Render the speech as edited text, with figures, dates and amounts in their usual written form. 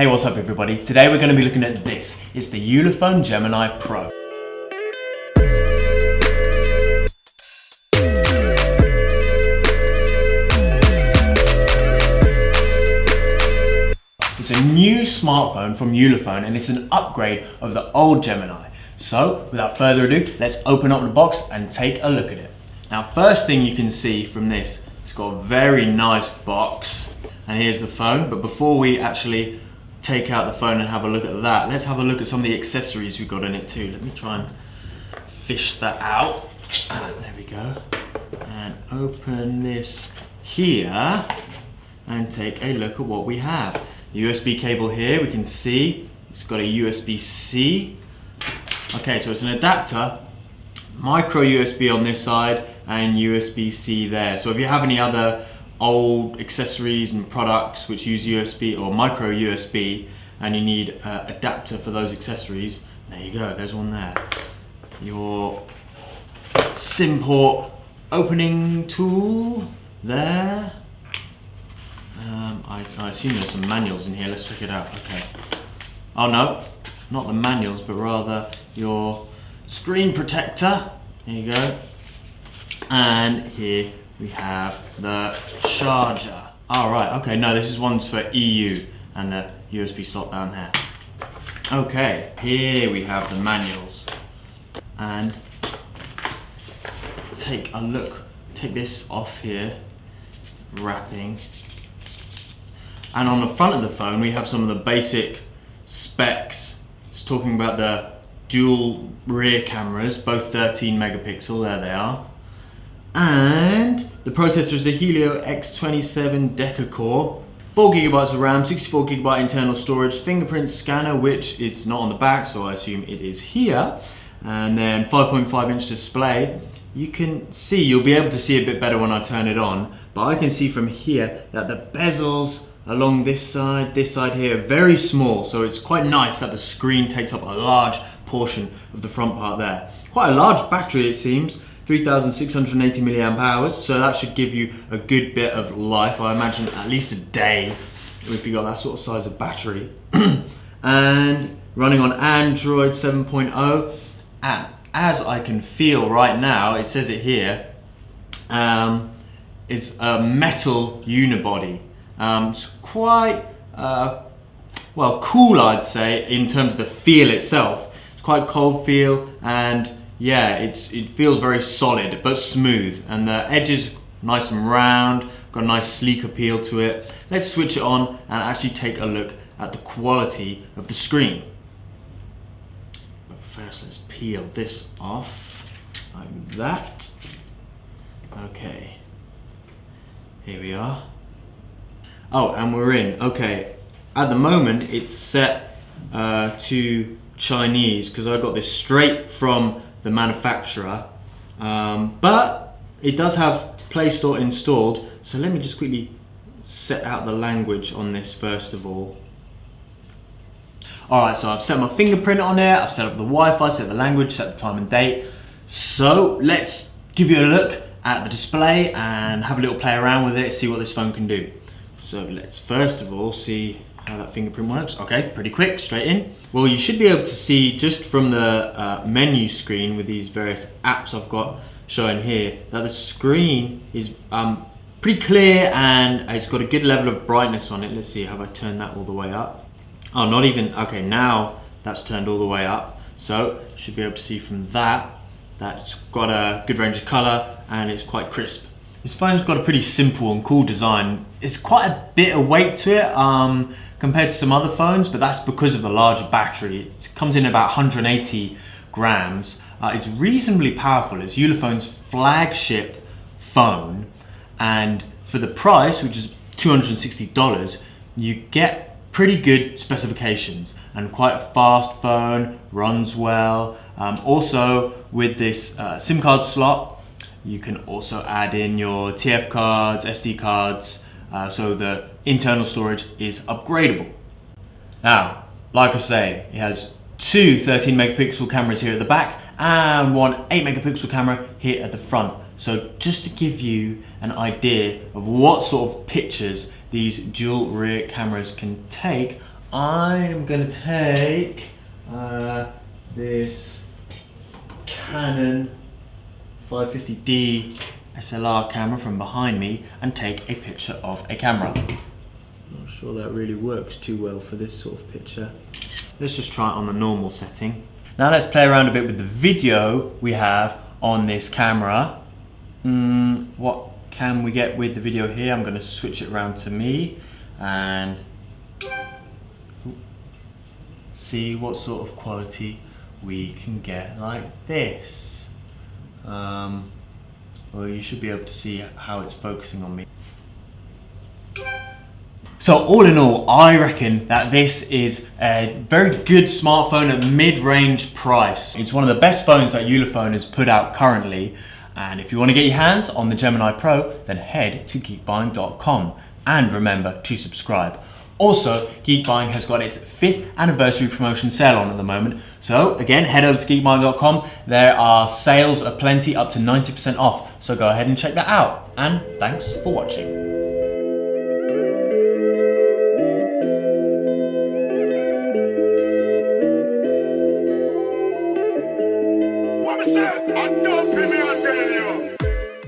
Hey, what's up everybody? Today we're going to be looking at this. It's the Ulefone Gemini Pro. It's a new smartphone from Ulefone and it's an upgrade of the old Gemini. So, without further ado, let's open up the box and take a look at it. Now, first thing you can see from this, it's got a very nice box. And here's the phone, but before we actually take out the phone and have a look at that, let's have a look at some of the accessories we got in it too. Let me try and fish that out. There we go. And open this here and take a look at what we have. The USB cable here, we can see it's got a USB-C. Okay, so it's an adapter, micro USB on this side and USB-C there. So if you have any other old accessories and products which use USB or micro USB and you need an adapter for those accessories, there you go, there's one there. Your SIM port opening tool there. I assume there's some manuals in here, let's check it out. Okay. Oh no, not the manuals, but rather your screen protector. There you go. And here we have the charger. All right, okay, no, this is one's for EU and the USB slot down there. Okay, here we have the manuals. And take a look, take this off here, wrapping. And on the front of the phone, we have some of the basic specs. It's talking about the dual rear cameras, both 13 megapixel, there they are. And the processor is the Helio X27 deca-core, 4 gigabytes of RAM, 64 gigabyte internal storage, fingerprint scanner, which is not on the back, so I assume it is here. And then 5.5 inch display. You can see, you'll be able to see a bit better when I turn it on, but I can see from here that the bezels along this side here are very small, so it's quite nice that the screen takes up a large portion of the front part there. Quite a large battery it seems, 3,680 milliamp hours, so that should give you a good bit of life. I imagine at least a day if you got that sort of size of battery. And running on Android 7.0, and as I can feel right now, it says it here, it's a metal unibody. It's quite, well, cool I'd say in terms of the feel itself. It's quite cold feel and yeah, it feels very solid but smooth, and the edges nice and round, got a nice sleek appeal to it. Let's switch it on and actually take a look at the quality of the screen. But first let's peel this off like that. Okay, here we are. Oh, and we're in. Okay, at the moment it's set to Chinese because I got this straight from the manufacturer, but it does have Play Store installed, so let me just quickly set out the language on this first of all. Alright, so I've set my fingerprint on it, I've set up the Wi-Fi, set the language, set the time and date. So let's give you a look at the display and have a little play around with it, see what this phone can do. So let's first of all see how that fingerprint works. Okay, pretty quick, straight in. Well, you should be able to see just from the menu screen with these various apps I've got showing here that the screen is pretty clear and it's got a good level of brightness on it. Let's see, have I turned that all the way up? Oh, not even, okay, now that's turned all the way up. So you should be able to see from that it's got a good range of color and it's quite crisp. This phone's got a pretty simple and cool design. It's quite a bit of weight to it compared to some other phones, but that's because of the larger battery. It comes in about 180 grams. It's reasonably powerful. It's Ulefone's flagship phone, and for the price, which is $260, you get pretty good specifications and quite a fast phone, runs well. Also with this SIM card slot, you can also add in your TF cards, SD cards, so the internal storage is upgradable. Now, like I say, it has two 13 megapixel cameras here at the back and one 8 megapixel camera here at the front. So just to give you an idea of what sort of pictures these dual rear cameras can take, I'm going to take this Canon 550D SLR camera from behind me and take a picture of a camera. Not sure that really works too well for this sort of picture. Let's just try it on the normal setting. Now let's play around a bit with the video we have on this camera. What can we get with the video here? I'm going to switch it around to me and see what sort of quality we can get like this. Well, you should be able to see how it's focusing on me. So all in all, I reckon that this is a very good smartphone at mid-range price. It's one of the best phones that Ulefone has put out currently. And if you want to get your hands on the Gemini Pro, then head to geekbuying.com and remember to subscribe. Also, Geek Buying has got its 5th anniversary promotion sale on at the moment. So again, head over to geekbuying.com. There are sales aplenty, up to 90% off. So go ahead and check that out. And thanks for watching. What I said, I'm not